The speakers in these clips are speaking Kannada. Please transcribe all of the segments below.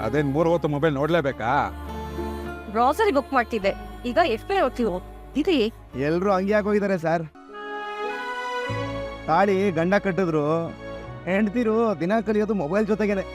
ಅದೇನ್ 3 ಹೊತ್ತು ಮೊಬೈಲ್ ನೋಡ್ಲೇಬೇಕಾ? ಗ್ರಾಸರಿ ಬುಕ್ ಮಾಡ್ತಿದ್ದೆ, ಈಗ FB ಓದ್ತೀವೋ ಇದೆ. ಎಲ್ರು ಹಂಗೆ ಆಗೋಗಿದ್ದಾರೆ ಸರ್. ತಾಳಿ ಗಂಡ ಕಟ್ಟಿದ್ರು, ಹೆಂಡ್ತಿರು ದಿನ ಕಲಿಯೋದು ಮೊಬೈಲ್ ಜೊತೆಗೇನೆ.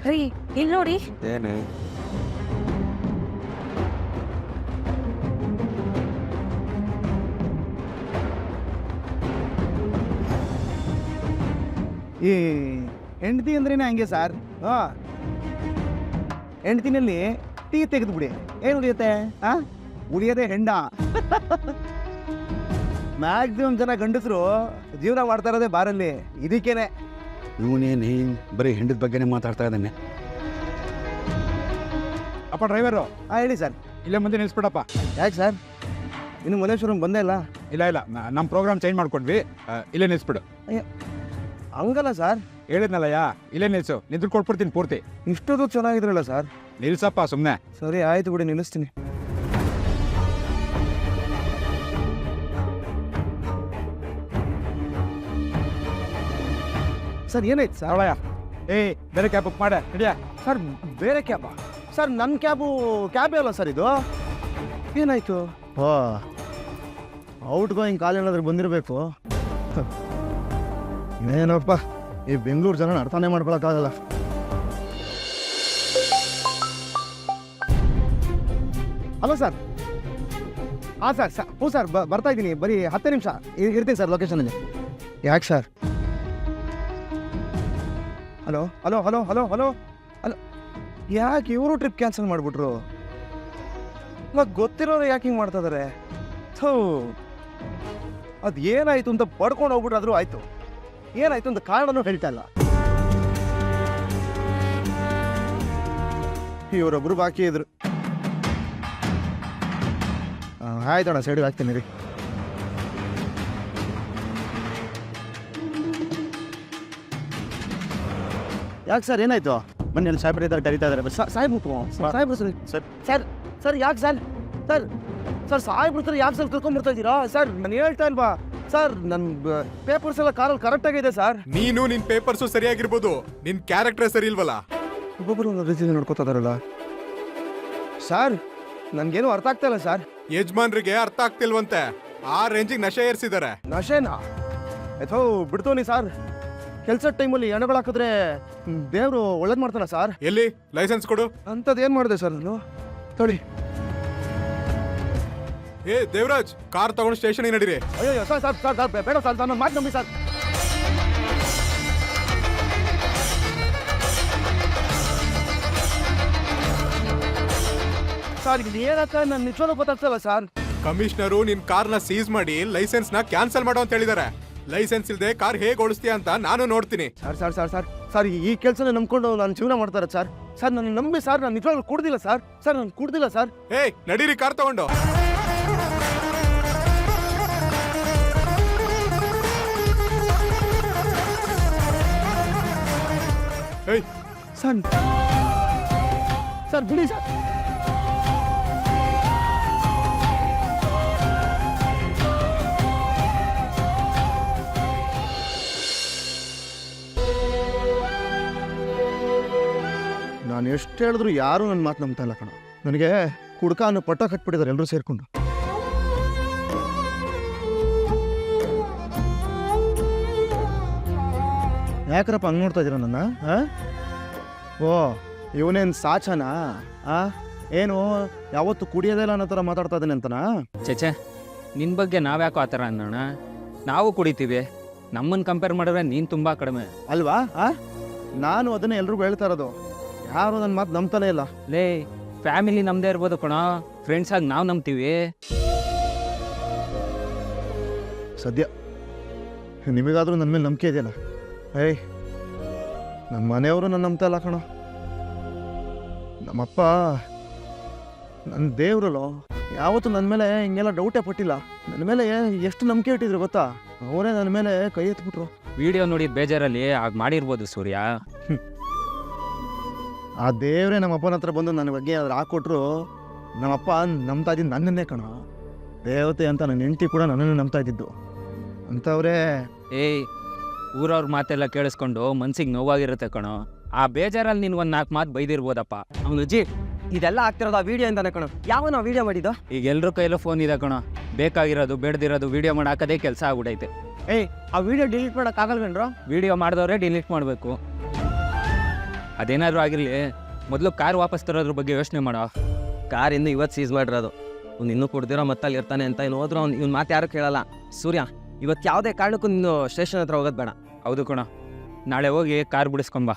ರೀ ಇಲ್ಲಿ ನೋಡಿ, ಏನೇ ಈ ಹೆಂಡ್ತಿ ಅಂದ್ರೇನೆ ಹಂಗೆ ಸರ್. ಹೆಂಡ್ತಿನಲ್ಲಿ ಟೀ ತೆಗೆದು ಬಿಡಿ, ಏನು ಉಳಿಯುತ್ತೆ? ಉಳಿಯೋದೇ ಹೆಂಡ. ಮ್ಯಾಕ್ಸಿಮಮ್ ಜನ ಗಂಡಸರು ಜೀವನ ಮಾಡ್ತಾ ಇರೋದೇ ಬಾರಲ್ಲಿ, ಇದಕ್ಕೇನೆ. ಇವನೇನು ಬರೀ ಹೆಂಡದ ಬಗ್ಗೆನೇ ಮಾತಾಡ್ತಾ ಇದ್ದಾನೆ. ಅಪ್ಪ ಡ್ರೈವರು, ಹೇಳಿ ಸರ್. ಇಲ್ಲೇ ಮುಂದೆ ನಿಲ್ಸ್ಬಿಡಪ್ಪ. ಯಾಕೆ ಸರ್, ಇನ್ನು ಮಲ್ಲೇಶ್ವರಂ ಬಂದೇ ಇಲ್ಲ? ಇಲ್ಲ ನಮ್ಮ ಪ್ರೋಗ್ರಾಮ್ ಚೇಂಜ್ ಮಾಡ್ಕೊಂಡ್ವಿ, ಇಲ್ಲೇ ನಿಲ್ಸ್ಬಿಡು. ಹಂಗಲ್ಲ ಸರ್, ಹೇಳಿದ್ನಲ್ಲಯ್ಯ, ಇಲ್ಲೇ ನಿಲ್ಸು, ನಿಂತು ಕೊಟ್ಬಿಡ್ತೀನಿ ಪೂರ್ತಿ. ಇಷ್ಟೊಂದು ಚೆನ್ನಾಗಿದ್ರಲ್ಲ ಸರ್. ನಿಲ್ಸಪ್ಪ ಸುಮ್ಮನೆ. ಸರಿ ಆಯ್ತು ಬಿಡಿ, ನಿಲ್ಲಿಸ್ತೀನಿ. ಸರ್ ಏನಾಯ್ತು ಸರ್? ಅವಳಯ್ಯ, ಬೇರೆ ಕ್ಯಾಬ್ ಬುಕ್ ಮಾಡ ನಡಿಯ. ಸರ್ ಬೇರೆ ಕ್ಯಾಬಾ? ಸರ್ ನನ್ನ ಕ್ಯಾಬೇ ಅಲ್ಲ ಸರ್ ಇದು. ಏನಾಯ್ತು? ಔಟ್ ಗೋಯಿಂಗ್ ಕಾಲ್ ಏನಾದರೂ ಬಂದಿರಬೇಕು. ಏನಪ್ಪ, ಈ ಬೆಂಗಳೂರು ಜನ ಅರ್ಥನೇ ಮಾಡ್ಕೊಳಕ್ಕಾಗಲ್ಲ. Hello sir. ಸರ್ ಹ್ಞೂ ಸರ್, ಬರ್ತಾ ಇದ್ದೀನಿ, ಬರೀ 10 ನಿಮಿಷ ಇರ್ತೀನಿ ಸರ್ ಲೊಕೇಶನಲ್ಲಿ. ಯಾಕೆ sir? Hello hello hello hello hello hello ಯಾಕೆ ಇವರು ಟ್ರಿಪ್ ಕ್ಯಾನ್ಸಲ್ ಮಾಡಿಬಿಟ್ರು? ಇವಾಗ ಗೊತ್ತಿರೋರು ಯಾಕೆ ಹಿಂಗೆ ಮಾಡ್ತಾ ಇದಾರೆ? ಥೂ, ಅದು ಏನಾಯ್ತು ಅಂತ ಪಡ್ಕೊಂಡು ಹೋಗ್ಬಿಟ್ರಾದ್ರೂ ಆಯ್ತು, ಏನಾಯ್ತು ಅಂತ ಕಾರಣನೂ ಹೇಳ್ತಾ ಇಲ್ಲ. ಇವರೊಬ್ರು ಬಾಕಿ ಇದ್ರು. ಆಯ್ತಣ್ಣ, ಸೈಡಿಗೆ ಹಾಕ್ತೀನಿ ರೀ. ಯಾಕೆ ಸರ್, ಏನಾಯ್ತು? ಬನ್ನಿ, ಅಲ್ಲಿ ಸಾಹೇಬ್ರ ಇದ್ದಾರೆ, ಕರೀತಾ ಇದ್ದಾರೆ. ಸಾಹೇಬ್ರು ಸರ್ ಯಾಕೆ ಸರ್? ಸರ್ ಸಾಹೇಬ್ರು ಸರ್ ಯಾಕೆ ಸರ್ ಕರ್ಕೊಂಡ್ಬರ್ತಾ ಇದ್ದೀರಾ? ಸರ್ ನಾನು ಹೇಳ್ತಾ ಇಲ್ವಾ ಸರ್, ನನ್ನ ಪೇಪರ್ಸ್ ಎಲ್ಲ ಕಾರಲ್ಲಿ ಕರೆಕ್ಟ್ ಆಗಿದೆ ಸರ್. ನೀನು ನಿನ್ ಪೇಪರ್ಸು ಸರಿಯಾಗಿರ್ಬೋದು, ನಿನ್ ಕ್ಯಾರೆಕ್ಟರ್ ಸರಿ ಇಲ್ವಲ್ಲ. ಒಬ್ಬೊಬ್ಬರು ಒಂದು ರೀತಿ ನೋಡ್ಕೋತಾ ಇದಾರಲ್ಲ ಸರ್. ನನ್ಗೇನು ಅರ್ಥ ಆಗ್ತಾ ಇಲ್ಲ ಸರ್. ಯಜಮಾನ್ರಿಗೆ ಅರ್ಥ ಆಗ್ತಿಲ್ವಂತೆ, ಆ ರೇಂಜಿಗೆ ನಶೆ ಏರ್ಸಿದ್ದಾರೆ. ನಶೇನಾ? ಆಯ್ತು ಬಿಡ್ತೋನಿ ಸರ್. ಕೆಲಸದ ಟೈಮಲ್ಲಿ ಎಣ್ಣೆಗಳು ಹಾಕಿದ್ರೆ ದೇವರು ಒಳ್ಳೇದು ಮಾಡ್ತಾನ ಸರ್. ಎಲ್ಲಿ ಲೈಸೆನ್ಸ್ ಕೊಡು. ಅಂಥದ್ದು ಏನು ಮಾಡಿದೆ ಸರ್ ನಾನು? ತೊಳಿ. ದೇವರಾಜ್, ಕಾರ್ ತಗೊಂಡು ಸ್ಟೇಷನ್ ನಡೀರಿ. ಅಯ್ಯೋ ಸರ್ ಸರ್ ಸರ್ ಸರ್ ಬೇಡ ಸರ್, ನನ್ನ ಮಾತು ನಂಬಿ ಸರ್. ಸರ್ ಇದು ಏನಕ್ಕ ನನ್ನ ನಿಜವಾಗ್ಲೂ ಗೊತ್ತಾಗ್ತಲ್ಲ ಸರ್. ಕಮಿಷನರು ನಿನ್ ಕಾರ್ನ ಸೀಸ್ ಮಾಡಿ ಲೈಸೆನ್ಸ್ ನ ಕ್ಯಾನ್ಸಲ್ ಮಾಡೋ ಅಂತ ಹೇಳಿದಾರೆ. ಲೈಸೆನ್ಸ್ ಇಲ್ಲದೆ ಕಾರ್ ಹೇಗೆ ಓಡಿಸ್ತೀಯ ಅಂತ ನಾನು ನೋಡ್ತೀನಿ. Sir sir sir sir sir ಈ ಕೆಲಸನ ನಂಬ್ಕೊಂಡು ನಾನು ಜೀವನ ಮಾಡ್ತಾರೆ ಸರ್. ಸರ್ ನನ್ನ ನಂಬಿ ಸರ್, ನಾನು ನಿಜವಾಗ್ಲೂ ಕುಡ್ದಿಲ್ಲ ಸರ್. ಸರ್ ನಾನು ಕುಡ್ದಿಲ್ಲ ಸರ್. ನಡೀರಿ ಕಾರ್ ತಗೊಂಡು. ಸರ್ ಸರ್ ಬಿಡಿ ಸರ್. ನಾನು ಎಷ್ಟು ಹೇಳಿದ್ರು ಯಾರೂ ನನ್ನ ಮಾತು ನಂಬ್ತಾ ಇಲ್ಲ ಕಣ. ನನಗೆ ಕುಡ್ಕ ಅನ್ನೋ ಪಟ್ಟ ಕಟ್ಬಿಟ್ಟಿದ್ದಾರೆ ಎಲ್ಲರೂ ಸೇರ್ಕೊಂಡು. ಯಾಕ್ರಪ್ಪ ಹಂಗೆ ನೋಡ್ತಾ ಇದ್ದೀರ ನನ್ನ? ಓ ಇವನೇನು ಸಾಚನಾ? ಏನು ಯಾವತ್ತು ಕುಡಿಯೋದಿಲ್ಲ ಅನ್ನೋ ಥರ ಮಾತಾಡ್ತಾ ಇದ್ದಾನೆ ಅಂತನಾ? ಚೇಚೆ, ನಿನ್ನ ಬಗ್ಗೆ ನಾವ್ಯಾಕೋ ಆ ಥರ ಅನ್ನೋಣ? ನಾವು ಕುಡಿತೀವಿ, ನಮ್ಮನ್ನು ಕಂಪೇರ್ ಮಾಡಿದ್ರೆ ನೀನು ತುಂಬ ಕಡಿಮೆ ಅಲ್ವಾ? ನಾನು ಅದನ್ನೇ ಎಲ್ರಿಗೂ ಹೇಳ್ತಾ ಇರೋದು, ಯಾರು ನನ್ನ ಮಾತು ನಂಬ್ತಾನೆ ಇಲ್ಲ. ಲೇ, ಫ್ಯಾಮಿಲಿ ನಮ್ಮದೇ ಇರ್ಬೋದು ಕಣೋ, ಫ್ರೆಂಡ್ಸ್ ಆಗಿ ನಾವು ನಂಬ್ತೀವಿ. ಸದ್ಯ ನಿಮಗಾದರೂ ನನ್ನ ಮೇಲೆ ನಂಬಿಕೆ ಇದೆಯಲ್ಲ. ನಮ್ಮ ಮನೆಯವರು ನನ್ನ ನಂಬ್ತಾ ಇಲ್ಲ ಕಣೋ. ನಮ್ಮಪ್ಪ ನನ್ನ ದೇವ್ರಲ್ಲೋ, ಯಾವತ್ತೂ ನನ್ನ ಮೇಲೆ ಹಿಂಗೆಲ್ಲ ಡೌಟೇ ಪಟ್ಟಿಲ್ಲ. ನನ್ನ ಮೇಲೆ ಎಷ್ಟು ನಂಬಿಕೆ ಇಟ್ಟಿದ್ರು ಗೊತ್ತಾ? ಅವರೇ ನನ್ನ ಮೇಲೆ ಕೈ ಎತ್ಬಿಟ್ರು. ವಿಡಿಯೋ ನೋಡಿ ಬೇಜಾರಲ್ಲಿ ಆಗ ಮಾಡಿರ್ಬೋದು ಸೂರ್ಯ. ಆ ದೇವರೇ ನಮ್ಮ ಅಪ್ಪನ ಹತ್ರ ಬಂದು ನನ್ನ ಬಗ್ಗೆ ಏನಾದ್ರು ಹಾಕ್ಕೊಟ್ರು ನಮ್ಮಪ್ಪ ನಂಬ್ತಾ ಇದ್ದಿದ್ದು ನನ್ನನ್ನೇ ಕಣ. ದೇವತೆ ಅಂತ ನನ್ನ ಹೆಂಡತಿ ಕೂಡ ನನ್ನನ್ನು ನಂಬ್ತಾ ಇದ್ದಿದ್ದು. ಅಂಥವ್ರೇ ಏಯ್, ಊರವ್ರ ಮಾತೆಲ್ಲ ಕೇಳಿಸ್ಕೊಂಡು ಮನ್ಸಿಗೆ ನೋವಾಗಿರುತ್ತೆ ಕಣೋ. ಆ ಬೇಜಾರಲ್ಲಿ ನೀನು ಒಂದು 4 ಮಾತು ಬೈದಿರ್ಬೋದಪ್ಪ. ಅವನು ಅಜ್ಜಿ ಇದೆಲ್ಲ ಆಗ್ತಿರೋದು ಆ ವಿಡಿಯೋ ಇಂದಾನೆ ಕಣೋ. ಯಾವನೋ ವಿಡಿಯೋ ಮಾಡಿದ್ದು? ಈಗ ಎಲ್ರ ಕೈಲೂ ಫೋನ್ ಇದೆ ಕಣೋ. ಬೇಕಾಗಿರೋದು ಬೇಡದಿರೋದು ವಿಡಿಯೋ ಮಾಡಿ ಹಾಕೋದೇ ಕೆಲಸ ಆಗ್ಬಿಡೈತೆ. ಏಯ್, ಆ ವಿಡಿಯೋ ಡಿಲೀಟ್ ಮಾಡೋಕ್ಕಾಗಲ್ವೇನ್ರೋ? ವಿಡಿಯೋ ಮಾಡಿದವ್ರೆ ಡಿಲೀಟ್ ಮಾಡಬೇಕು. ಅದೇನಾದರೂ ಆಗಿರಲಿ, ಮೊದಲು ಕಾರ್ ವಾಪಸ್ ತರೋದ್ರ ಬಗ್ಗೆ ಯೋಚನೆ ಮಾಡೋ. ಕಾರ್ ಇನ್ನು ಇವತ್ತು ಸೀಸ್ ಮಾಡಿರೋದು. ಅವ್ನು ಇನ್ನೂ ಕುಡ್ದಿರೋ ಮತ್ತಲ್ಲಿ ಇರ್ತಾನೆ ಅಂತ ಇನ್ನು ಹೋದ್ರು ಇವ್ನ ಮಾತು ಯಾರು ಕೇಳಲ್ಲ. ಸೂರ್ಯ, ಇವತ್ತು ಯಾವುದೇ ಕಾರಣಕ್ಕೂ ನೀನು ಸ್ಟೇಷನ್ ಹತ್ರ ಹೋಗೋದು ಬೇಡ. ಹೌದು ಕಣೋ, ನಾಳೆ ಹೋಗಿ ಕಾರ್ ಬಿಡಿಸ್ಕೊಂಬ.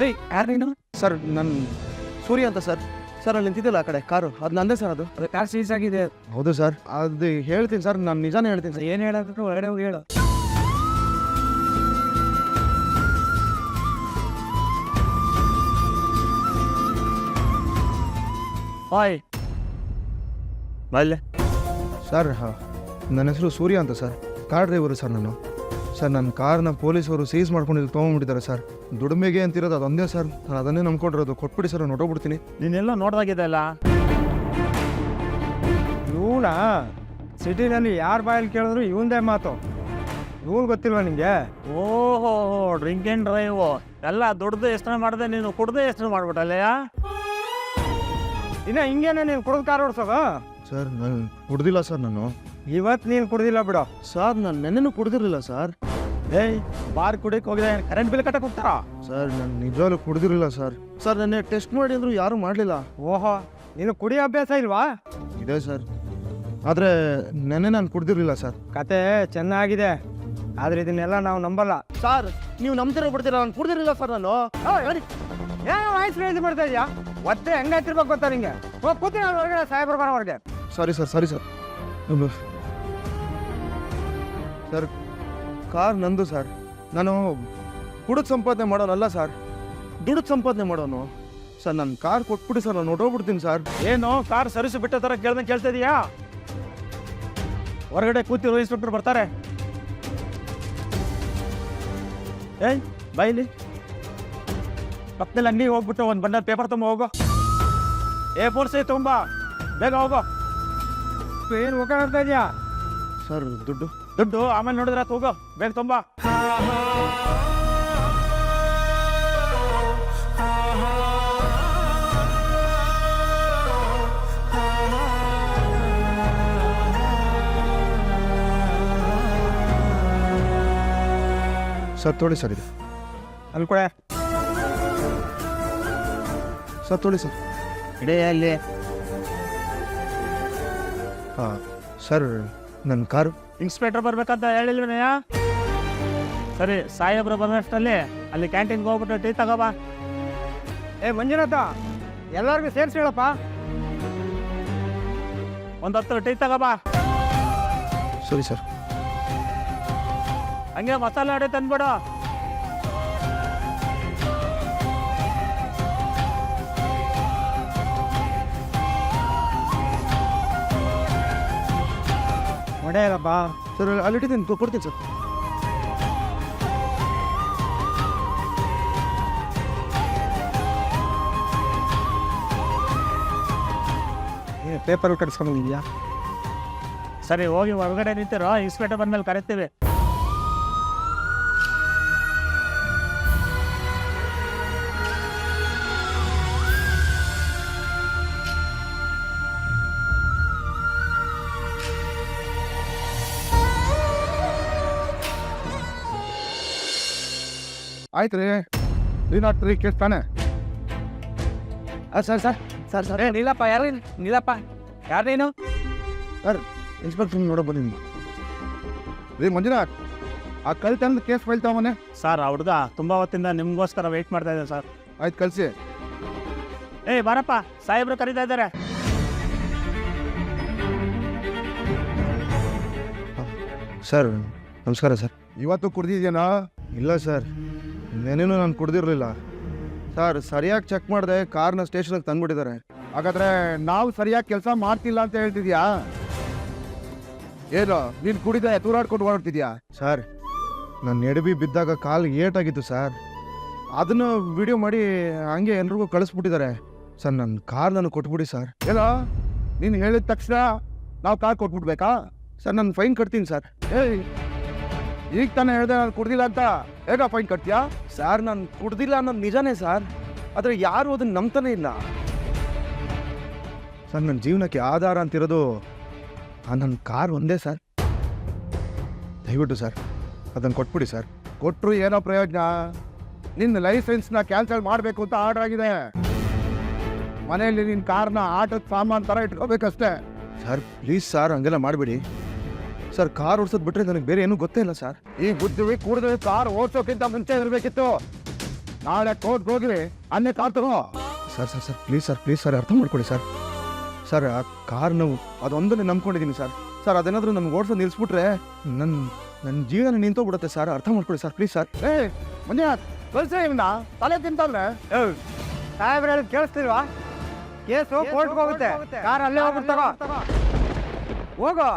ಏಯ್, ಯಾರು ನೀನು? ಸರ್, ನನ್ನ ಸೂರ್ಯ ಅಂತ ಸರ್. ಸರ್, ಅಲ್ಲಿ ನಿಂತಿದ್ದಿಲ್ಲ ಆ ಕಡೆ ಕಾರು, ಅದು ನಂದೇ ಸರ್. ಅದು ಕಾರ್ ಸೀಸ್ ಆಗಿದೆ. ಹೌದು ಸರ್, ಅದು ಹೇಳ್ತೀನಿ ಸರ್, ನಾನು ನಿಜಾನೇ ಹೇಳ್ತೀನಿ ಸರ್. ಏನು ಹೇಳೋದು ಹೊರಗಡೆ ಹೋಗಿ ಹೇಳು. ಹಾಯ್, ಬಲ್ಲೆ. ಸರ್, ನನ್ನ ಹೆಸರು ಸೂರ್ಯ ಅಂತ ಸರ್. ಕಾರ್ ಡ್ರೈವರು ಸರ್ ನಾನು. ಸರ್, ನನ್ನ ಕಾರ್ನ ಪೊಲೀಸವರು ಸೀಸ್ ಮಾಡ್ಕೊಂಡಿದ್ದು ತೊಗೊಂಡ್ಬಿಟ್ಟಿದ್ದಾರೆ ಸರ್. ದುಡಿಮೆಗೆ ಅಂತಿರೋದು ಅದೊಂದೇ ಸರ್. ನಾನು ಅದನ್ನೇ ನಂಬ್ಕೊಂಡಿರೋದು. ಕೊಟ್ಬಿಡಿ ಸರ್, ನಾನು ಹೊಟ್ಟೋಗ್ಬಿಡ್ತೀನಿ. ನೀನೆಲ್ಲ ನೋಡ್ದಾಗಿದೆ ಅಲ್ಲ. ಇವನ ಸಿಟಿನಲ್ಲಿ ಯಾರ ಬಾಯಲ್ಲಿ ಕೇಳಿದ್ರು ಇವಂದೇ ಮಾತು. ಇವನು ಗೊತ್ತಿಲ್ವ ನಿಂಗೆ? ಓಹೋ, ಡ್ರಿಂಕ್ ಆ್ಯಂಡ್ ಡ್ರೈವ್ ಎಲ್ಲ ದುಡ್ದು ಯೋಚನೆ ಮಾಡಿದೆ, ನೀನು ಕುಡ್ದು ಯೋಚನೆ ಮಾಡ್ಬಿಟ್ಟಲ್ಲಯ್ಯ. ಇನ್ನ ಹಿಂಗೇನೆ ನೀನು ಕುಡಿದು ಕಾರ್ ಓಡಿಸೋದು? ಸರ್, ನಾನು ಕುಡ್ದಿಲ್ಲ ಸರ್. ನಾನು ಇವತ್ತು ನೀನು ಕುಡ್ದಿಲ್ಲ ಬಿಡು. ಸರ್, ನಾನು ನೆನ್ನೆನೂ ಕುಡ್ದಿರಲಿಲ್ಲ ಸರ್. ಏಯ್, ಬಾರ್ ಕುಡಿಯಕ್ಕೆ ಹೋಗಿದೆ, ಕರೆಂಟ್ ಬಿಲ್ ಕಟ್ಟಕ್ಕೆ ಹೋಗ್ತಾರ? ಸರ್, ನಾನು ನಿಜವಾಗ್ಲೂ ಕುಡ್ದಿರಲಿಲ್ಲ ಸರ್. ಸರ್, ನೆನ್ನೆ ಟೆಸ್ಟ್ ಮಾಡಿ ಅಂದರೂ ಯಾರೂ ಮಾಡಲಿಲ್ಲ. ಓಹೋ, ನೀನು ಕುಡಿಯೋ ಅಭ್ಯಾಸ ಇಲ್ವಾ? ಇದೆ ಸರ್, ಆದರೆ ನೆನ್ನೆ ನಾನು ಕುಡ್ದಿರಲಿಲ್ಲ ಸರ್. ಕತೆ ಚೆನ್ನಾಗಿದೆ, ಆದ್ರೆ ಇದನ್ನೆಲ್ಲ ನಾವು ನಂಬಲ್ಲ. ಸರ್, ನೀವು ನಂಬ್ತಿರೋ ಬಿಡ್ತೀರಾ? ನಾನು ಕುಡ್ದಿರಲಿಲ್ಲ ಸರ್. ನಾನು ಏನೋ ವಾಯ್ಸ್ ರೇಂಜ್ ಮಾಡ್ತಾ ಇದೆಯಾ? ಒತ್ತೆ ಹೆಂಗಾಯ್ತಿರ್ಬೇಕು ಗೊತ್ತಾ ನಿಂಗೆ? ಹೋಗಿ ಕೂತೀನಿ ಹೊರಗಡೆ, ಸಾಹೇಬ್ರ ಬರೋವರೆಗೆ. Sorry sir, sorry sir. Sir, car ನಂದು ಸರ್. ನಾನು ಕುಡಿದು ಸಂಪಾದನೆ ಮಾಡೋನಲ್ಲ ಸರ್, ದುಡ್ಡು ಸಂಪಾದನೆ ಮಾಡೋನು ಸರ್. ನನ್ನ ಕಾರ್ ಕೊಟ್ಬಿಡಿ ಸರ್, ನಾನು ಹೊಟ್ಟೋಗ್ಬಿಡ್ತೀನಿ ಸರ್. ಏನು ಕಾರ್ ಸರ್ವಿಸ್ ಬಿಟ್ಟ ಥರ ಕೇಳ್ದಂಗೆ ಕೇಳ್ತಾ ಇದೀಯಾ? ಹೊರಗಡೆ ಕೂತಿರೋ ಇನ್ಸ್ಪೆಕ್ಟರ್ ಬರ್ತಾರೆ. ಏಯ್, ಬೈಲಿ ಪಕ್ಕದಲ್ಲಿ ಅಂಗಡಿಗೆ ಹೋಗ್ಬಿಟ್ಟು ಒಂದು ಬಂಡಲ್ ಪೇಪರ್ ತುಂಬ ಹೋಗೋ. A4 ಸೈಜ್ ತುಂಬ ಬೇಗ ಹೋಗೋ. ಏನು ಹೋಗ ಮಾಡ್ತಾ ಇದೆಯಾ? ಸರ್, ದುಡ್ಡು ಆಮೇಲೆ ನೋಡಿದ್ರೆ ಹೋಗೋ, ಬೇಗ ತುಂಬ. ಸರ್, ತೊಳಿ ಸರ್. ಇದು ಅನ್ಕೊಳೆ ಸರ್, ತೊಳಿ ಸರ್. ಇಡೇ ಅಲ್ಲಿ. ಹಾಂ ಸರ್, ನನ್ನ ಕಾರು. ಇನ್ಸ್ಪೆಕ್ಟರ್ ಬರ್ಬೇಕಂತ ಹೇಳಿಲ್ವೇನಯ್ಯ? ಸರಿ, ಸಾಹೇಬ್ರು ಬಂದಷ್ಟಲ್ಲಿ ಅಲ್ಲಿ ಕ್ಯಾಂಟೀನ್ಗೆ ಹೋಗ್ಬಿಟ್ಟು ಟೀ ತಗೋಬಾ. ಏ ಮಂಜುನಾಥ, ಎಲ್ಲರಿಗೂ ಸೇರಿಸಿ ಹೇಳಪ್ಪ. ಒಂದು 10 ಟೀ ತಗೋಬಾ. ಸರಿ ಸರ್. ಹಂಗೆ ಮಸಾಲೆ ಅಡಿ ತಂದ್ಬಿಡು. ಹೊಡೆಯಲ್ಲಪ್ಪ. ಸರ್, ಅಲ್ಲಿಟ್ಟಿದ್ದೀನಿ, ಕೊಡ್ತೀನಿ ಸರ್. ಏನು ಪೇಪರ್ ಕಟ್ಸ್ಕೊಂಡಿದ್ಯಾ? ಸರಿ, ಹೋಗಿ ಹೊರಗಡೆ ನಿಂತಿರೋ, ಇನ್ಸ್ಪೆಕ್ಟರ್ ಬಂದ್ಮೇಲೆ ಕರಿತೀವಿ. ಆಯ್ತು ರೀ, 303 ಕೇಸ್ ತಾನೆ? Sir sir sir sir Neelappa. ಯಾರು ನೀಲಪ್ಪ? ಯಾರು ನೀನು? ಸರ್, ಇನ್ಸ್ಪೆಕ್ಟರ್ ನೋಡೋ ಬಂದಿದ್ದೀನಿ. ರೀ ಮಂಜುನಾಥ್, ಆ ಕಳ್ತನದ ಕೇಸ್ ಫೈಲ್ ತಗೊಂಬನೆ. ಸರ್, ಆ ಹುಡುಗ ತುಂಬ ಹೊತ್ತಿಂದ ನಿಮಗೋಸ್ಕರ ವೆಯ್ಟ್ ಮಾಡ್ತಾ ಇದೆ ಸರ್. ಆಯ್ತು, ಕಳಿಸಿ. ಏಯ್ ಬಾರಪ್ಪ, ಸಾಹೇಬ್ರು ಕರೀತಾ ಇದ್ದಾರೆ. ಸರ್ ನಮಸ್ಕಾರ ಸರ್. ಇವತ್ತು ಕುಡ್ದಿದ್ಯೇನೋ? ಇಲ್ಲ ಸರ್, ನೆನೇನು ನಾನು ಕುಡ್ದಿರಲಿಲ್ಲ ಸರ್. ಸರಿಯಾಗಿ ಚೆಕ್ ಮಾಡಿದೆ, ಕಾರ್ನ ಸ್ಟೇಷನ್ಗೆ ತಂದ್ಬಿಟ್ಟಿದ್ದಾರೆ. ಹಾಗಾದ್ರೆ ನಾವು ಸರಿಯಾಗಿ ಕೆಲಸ ಮಾಡ್ತಿಲ್ಲ ಅಂತ ಹೇಳ್ತಿದ್ಯಾ? ಏನು ನೀನು ಕುಡಿದ ತೂರಾಡ್ಕೊಂಡು ಓಡಾಡ್ತಿದ್ಯಾ? ಸರ್ ನನ್ನ ಎಡವಿ ಬಿದ್ದಾಗ ಕಾಲು ಏಟಾಗಿತ್ತು ಸರ್. ಅದನ್ನು ವಿಡಿಯೋ ಮಾಡಿ ಹಂಗೆ ಎಲ್ರಿಗೂ ಕಳಿಸ್ಬಿಟ್ಟಿದ್ದಾರೆ ಸರ್. ನನ್ನ ಕಾರ್ ನನಗೆ ಕೊಟ್ಬಿಡಿ ಸರ್. ಏನೋ ನೀನು ಹೇಳಿದ ತಕ್ಷಣ ನಾವು ಕಾರ್ ಕೊಟ್ಬಿಡ್ಬೇಕಾ? ಸರ್ ನಾನು ಫೈನ್ ಕಟ್ತೀನಿ ಸರ್. ಏಯ್, ಈಗ ತಾನೇ ಹೇಳ್ದೆ ನಾನು ಕುಡ್ದಿಲ್ಲ ಅಂತ, ಹೇಗ ಫೈನ್ ಕಟ್ತೀಯಾ? ಸರ್ ನಾನು ಕುಡ್ದಿಲ್ಲ ಅನ್ನೋದು ನಿಜಾನೇ ಸರ್, ಆದರೆ ಯಾರು ಅದನ್ನು ನಂಬ್ತಾನೆ ಇಲ್ಲ ಸರ್. ನನ್ನ ಜೀವನಕ್ಕೆ ಆಧಾರ ಅಂತಿರೋದು ನನ್ನ ಕಾರ್ ಒಂದೇ ಸರ್. ದಯವಿಟ್ಟು ಸರ್ ಅದನ್ನು ಕೊಟ್ಬಿಡಿ ಸರ್. ಕೊಟ್ಟರು ಏನೋ ಪ್ರಯೋಜನ? ನಿನ್ನ ಲೈಸೆನ್ಸ್ನ ಕ್ಯಾನ್ಸಲ್ ಮಾಡಬೇಕು ಅಂತ ಆರ್ಡರ್ ಆಗಿದೆ. ಮನೆಯಲ್ಲಿ ನಿನ್ನ ಕಾರ್ನ ಆಟದ ಸಾಮಾನು ಥರ ಇಟ್ಕೋಬೇಕಷ್ಟೇ. ಸರ್ ಪ್ಲೀಸ್ ಸರ್ ಹಂಗೆಲ್ಲ ಮಾಡಬೇಡಿ ಸರ್. ಕಾರ್ ಓಡಿಸೋದು ಬಿಟ್ಟರೆ ನನಗೆ ಬೇರೆ ಏನೂ ಗೊತ್ತೇ ಇಲ್ಲ ಸರ್. ಈ ಬುದ್ಧಿವಿ ಕೂಡಿದ್ರೆ ಕಾರ್ ಓಡಿಸೋಕ್ಕಿಂತ ಮುಂಚೆ ಇರಬೇಕಿತ್ತು. ನಾಳೆ ಕೋರ್ಟ್ಗೆ ಹೋಗಿ ಅನ್ನೇ ಕಾರ್ ತಗೋ. Sir sir sir please sir, please sir ಅರ್ಥ ಮಾಡ್ಕೊಡಿ ಸರ್. ಸರ್ ಆ ಕಾರ್ನ ಅದೊಂದನ್ನೇ ನಂಬ್ಕೊಂಡಿದ್ದೀನಿ ಸರ್. ಸರ್ ಅದೇನಾದರೂ ನಮ್ಗೆ ಓಡಿಸೋದು ನಿಲ್ಲಿಸ್ಬಿಟ್ರೆ ನನ್ನ ಜೀವನ ನಿಂತೋಗ್ಬಿಡುತ್ತೆ ಸರ್. ಅರ್ಥ ಮಾಡ್ಕೊಡಿ ಸರ್ ಪ್ಲೀಸ್ ಸರ್. ಮಂಜುನಾಥ್ ಕಳ್ಸೇ ಇವನ್ನ, ತಲೆ ತಿಂತವ್ರೆ. ಸಾಹೇಬ್ರು ಹೇಳಿ ಕೇಳಿಸ್ತಿಲ್ವಾ? ಕೇಸು ಕೋರ್ಟ್ಗೆ ಹೋಗುತ್ತೆ, ಕಾರ್ ಅಲ್ಲೇ ಹೋಗ್ಬಿಡ್ತಾರ. ಹೋಗೋ.